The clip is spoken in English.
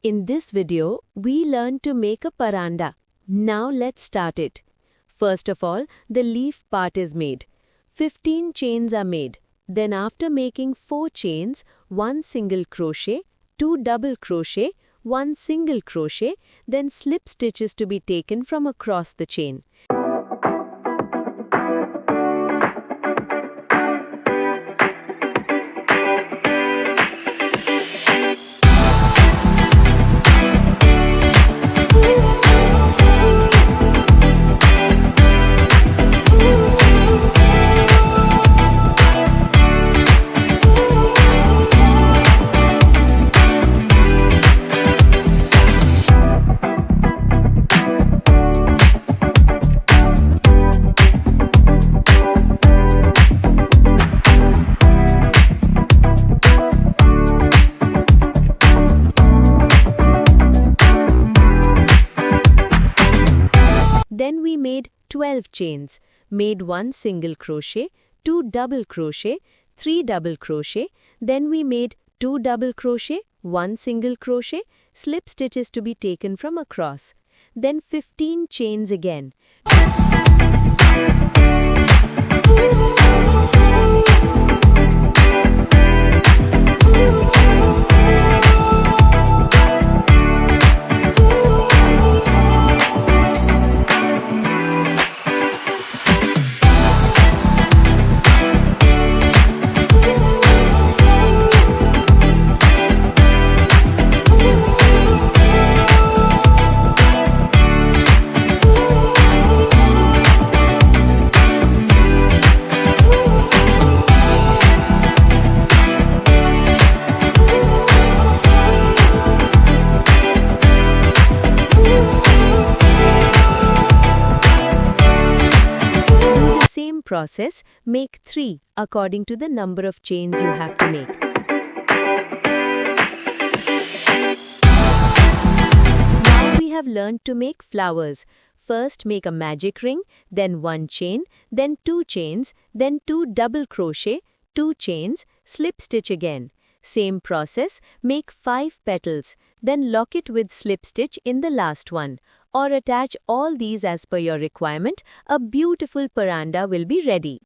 In this video, we learned to make a paranda. Now let's start it. First of all, the leaf part is made. 15 chains are made. Then after making 4 chains, 1 single crochet, 2 double crochet, 1 single crochet, then slip stitches to be taken from across the chain. Then we made 12 chains, made 1 single crochet, 2 double crochet, 3 double crochet, then we made 2 double crochet, 1 single crochet, slip stitches to be taken from across. Then 15 chains again. Process, make 3 according to the number of chains you have to make. Now we have learned to make flowers. First make a magic ring, then 1 chain, then 2 chains, then 2 double crochet, 2 chains, slip stitch again. Same process, make 5 petals, then lock it with slip stitch in the last one. Or attach all these as per your requirement, a beautiful paranda will be ready.